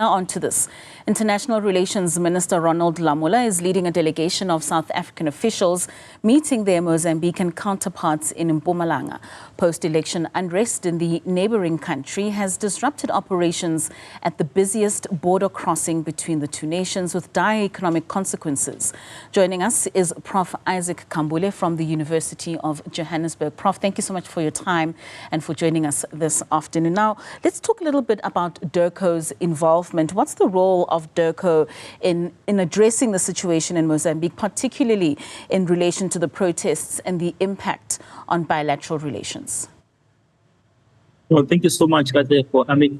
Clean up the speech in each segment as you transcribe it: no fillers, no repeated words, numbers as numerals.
Now on to this. International Relations Minister Ronald Lamola is leading a delegation of South African officials meeting their Mozambican counterparts in Mpumalanga. Post-election unrest in the neighboring country has disrupted operations at the busiest border crossing between the two nations with dire economic consequences. Joining us is Prof. Khambule from the University of Johannesburg. Prof, thank you so much for your time and for joining us this afternoon. Now, let's talk a little bit about DIRCO's involvement. What's the role of DIRCO in addressing the situation in Mozambique, particularly in relation to the protests and the impact on bilateral relations? Well, thank you so much, Kate.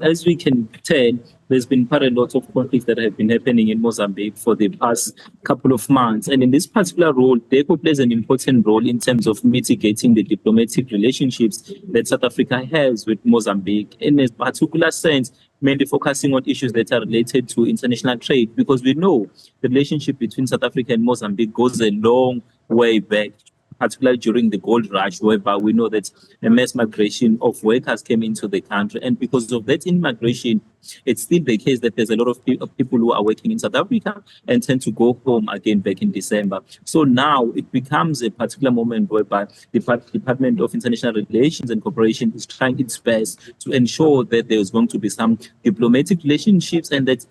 As we can tell, there's been quite a lot of conflicts that have been happening in Mozambique for the past couple of months. And in this particular role, DIRCO plays an important role in terms of mitigating the diplomatic relationships that South Africa has with Mozambique, in a particular sense, mainly focusing on issues that are related to international trade, because we know the relationship between South Africa and Mozambique goes a long way back, particularly during the gold rush, whereby we know that a mass migration of workers came into the country. And because of that immigration, it's still the case that there's a lot of people who are working in South Africa and tend to go home again back in December. So now it becomes a particular moment whereby the Department of International Relations and Cooperation is trying its best to ensure that there's going to be some diplomatic relationships and that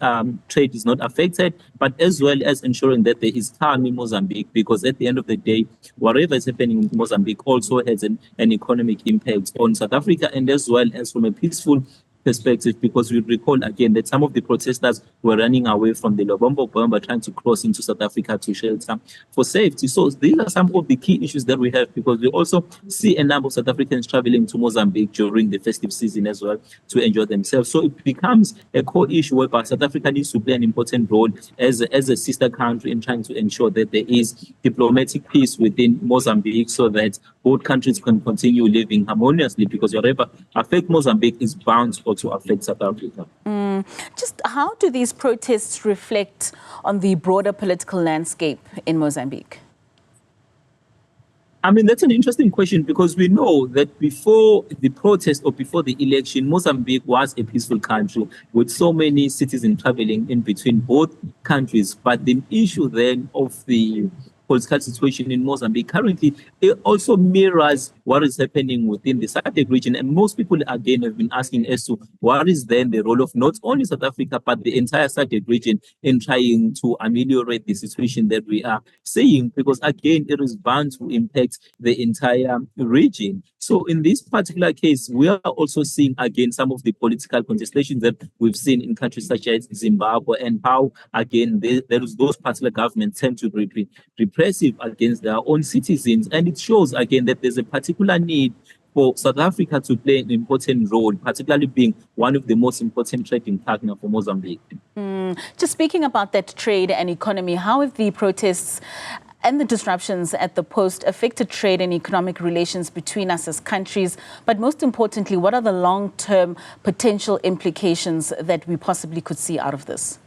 trade is not affected, but as well as ensuring that there is calm in Mozambique, because at the end of the day, whatever is happening in Mozambique also has an economic impact on South Africa, and as well as from a peaceful perspective, because we recall again that some of the protesters were running away from the Lebombo bomber trying to cross into South Africa to shelter for safety. So these are some of the key issues that we have, because we also see a number of South Africans traveling to Mozambique during the festive season as well to enjoy themselves. So it becomes a core issue whereby South Africa needs to play an important role as a sister country in trying to ensure that there is diplomatic peace within Mozambique, so that both countries can continue living harmoniously, because whatever affects Mozambique is bound to affect South Africa. Just how do these protests reflect on the broader political landscape in Mozambique? That's an interesting question, because we know that before the protest or before the election, Mozambique was a peaceful country with so many citizens traveling in between both countries. But the issue then of the political situation in Mozambique currently, it also mirrors what is happening within the SADC region. And most people, again, have been asking as to what is then the role of not only South Africa, but the entire SADC region in trying to ameliorate the situation that we are seeing, because, again, it is bound to impact the entire region. So in this particular case, we are also seeing, again, some of the political contestations that we've seen in countries such as Zimbabwe, and how, again, those particular governments tend to be repressive against their own citizens. And it shows, again, that there's a particular need for South Africa to play an important role, particularly being one of the most important trading partners for Mozambique. Just speaking about that trade and economy, how have the protests and the disruptions at the post affected trade and economic relations between us as countries? But most importantly, what are the long-term potential implications that we possibly could see out of this?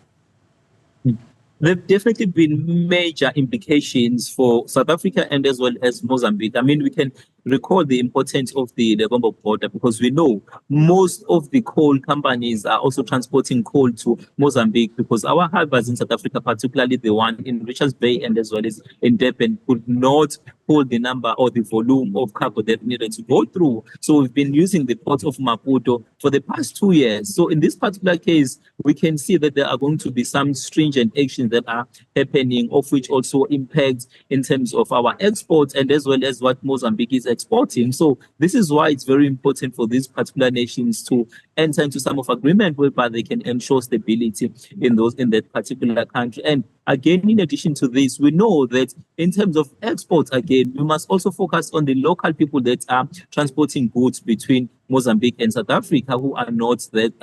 There have definitely been major implications for South Africa and as well as Mozambique. We can recall the importance of the Lebombo border, because we know most of the coal companies are also transporting coal to Mozambique, because our harbors in South Africa, particularly the one in Richards Bay and as well as in Durban, could not hold the number or the volume of cargo that needed to go through. So we've been using the port of Maputo for the past 2 years. So in this particular case, we can see that there are going to be some stringent actions that are happening, of which also impacts in terms of our exports and as well as what Mozambique is exporting. So this is why it's very important for these particular nations to enter into some of agreement whereby they can ensure stability in that particular country. And again, in addition to this, we know that in terms of exports, again, we must also focus on the local people that are transporting goods between Mozambique and South Africa, who are not that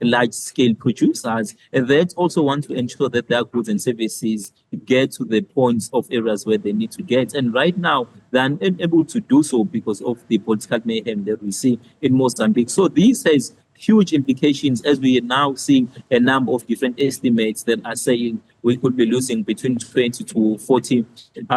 large-scale producers, and that also want to ensure that their goods and services get to the points of areas where they need to get. And right now, they're unable to do so because of the political mayhem that we see in Mozambique. So this has huge implications, as we are now seeing a number of different estimates that are saying we could be losing between 20 to 40,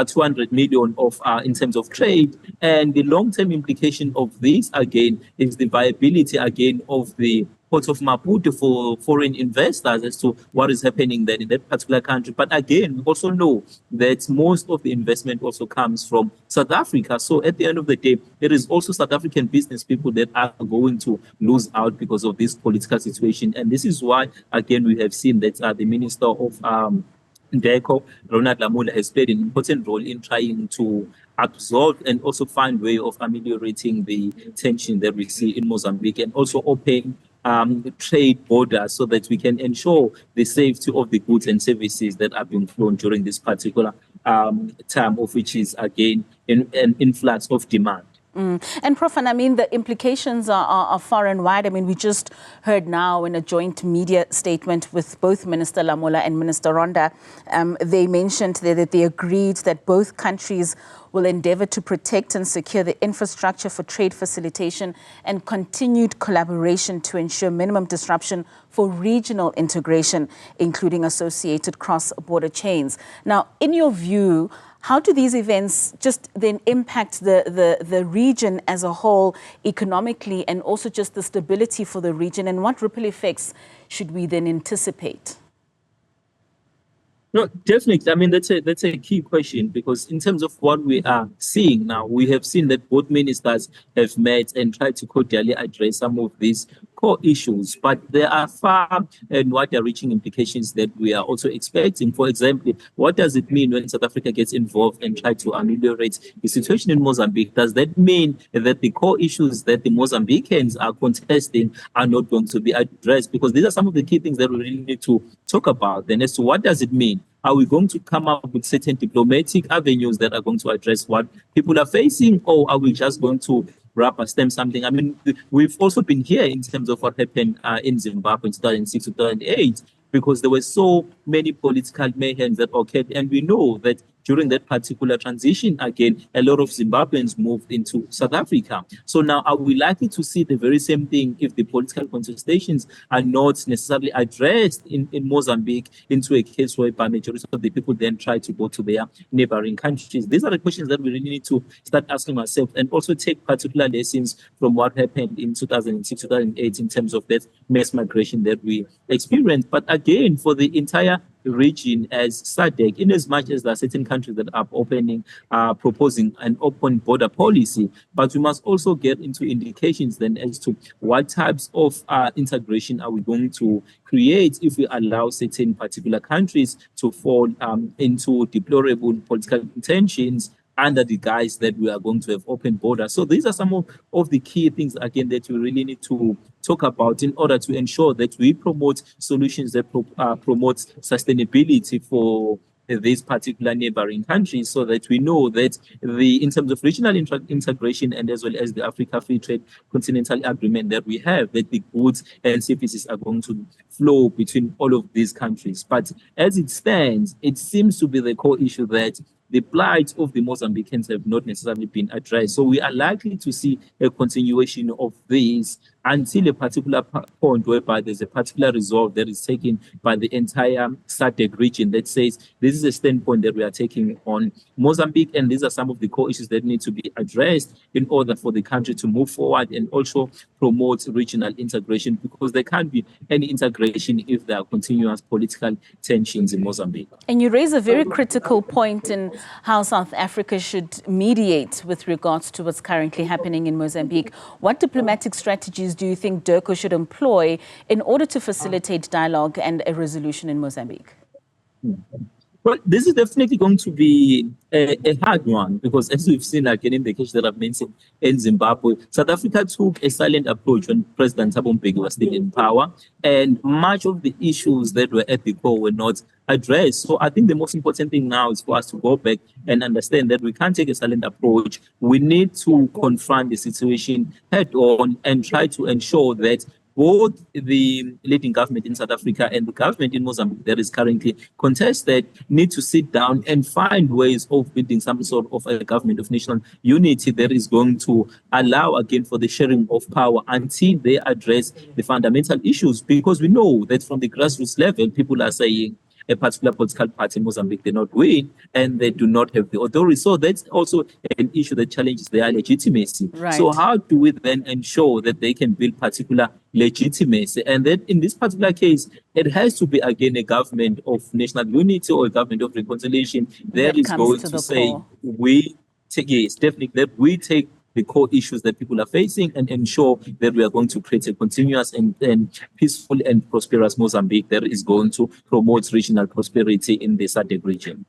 200 million in terms of trade. And the long-term implication of this, again, is the viability, again, of the Port of Maputo for foreign investors as to what is happening there in that particular country. But again, we also know that most of the investment also comes from South Africa. So at the end of the day, there is also South African business people that are going to lose out because of this political situation. And this is why, again, we have seen that the Minister of DECO, Ronald Lamola, has played an important role in trying to absorb and also find way of ameliorating the tension that we see in Mozambique, and also open trade borders so that we can ensure the safety of the goods and services that are being flown during this particular time, of which is again an influx of demand. And Prof, and I mean, the implications are far and wide. I mean, we just heard now in a joint media statement with both Minister Lamola and Minister Ronda, they mentioned there that they agreed that both countries will endeavor to protect and secure the infrastructure for trade facilitation and continued collaboration to ensure minimum disruption for regional integration, including associated cross-border chains. Now, in your view, how do these events just then impact the region as a whole economically, and also just the stability for the region, and what ripple effects should we then anticipate? No, definitely. I mean, that's a key question, because in terms of what we are seeing now, we have seen that both ministers have met and tried to cordially address some of these core issues, but there are far and wider-reaching implications that we are also expecting. For example, what does it mean when South Africa gets involved and try to ameliorate the situation in Mozambique? Does that mean that the core issues that the Mozambicans are contesting are not going to be addressed? Because these are some of the key things that we really need to talk about. Then as to what does it mean? Are we going to come up with certain diplomatic avenues that are going to address what people are facing, or are we just going to rubber stamp something? I mean, we've also been here in terms of what happened in Zimbabwe in 2006, 2008, because there were so many political mayhem that occurred, and we know that during that particular transition, again, a lot of Zimbabweans moved into South Africa. So now, are we likely to see the very same thing if the political contestations are not necessarily addressed in Mozambique, into a case where the majority of the people then try to go to their neighboring countries? These are the questions that we really need to start asking ourselves, and also take particular lessons from what happened in 2006, 2008 in terms of that mass migration that we experienced. But again, for the entire region as SADC, in as much as there are certain countries that are proposing an open border policy, but we must also get into indications then as to what types of integration are we going to create if we allow certain particular countries to fall into deplorable political tensions under the guise that we are going to have open borders. So these are some of the key things, again, that we really need to talk about in order to ensure that we promote solutions that promote sustainability for these particular neighboring countries, so that we know that in terms of regional integration, and as well as the Africa Free Trade Continental Agreement that we have, that the goods and services are going to flow between all of these countries. But as it stands, it seems to be the core issue that the plight of the Mozambicans have not necessarily been addressed. So we are likely to see a continuation of this until a particular point whereby there's a particular resolve that is taken by the entire SADC region that says this is a standpoint that we are taking on Mozambique, and these are some of the core issues that need to be addressed in order for the country to move forward and also promote regional integration, because there can't be any integration if there are continuous political tensions in Mozambique. And you raise a very critical point in how South Africa should mediate with regards to what's currently happening in Mozambique. What diplomatic strategies do you think DERCO should employ in order to facilitate dialogue and a resolution in Mozambique? Well, this is definitely going to be a hard one, because as we've seen, again, in the case that I've mentioned in Zimbabwe, South Africa took a silent approach when President Thabo Mbeki was still in power, and much of the issues that were at the core were not addressed. So I think the most important thing now is for us to go back and understand that we can't take a silent approach. We need to confront the situation head on and try to ensure that both the leading government in South Africa and the government in Mozambique that is currently contested need to sit down and find ways of building some sort of a government of national unity that is going to allow, again, for the sharing of power until they address the fundamental issues. Because we know that from the grassroots level, people are saying, a particular political party in Mozambique did not win and they do not have the authority. So that's also an issue that challenges their legitimacy. Right. So how do we then ensure that they can build particular legitimacy? And then in this particular case, it has to be again a government of national unity or a government of reconciliation that is going to say, we take, yes, definitely, that we take the core issues that people are facing and ensure that we are going to create a continuous and peaceful and prosperous Mozambique that is going to promote regional prosperity in the SADC region.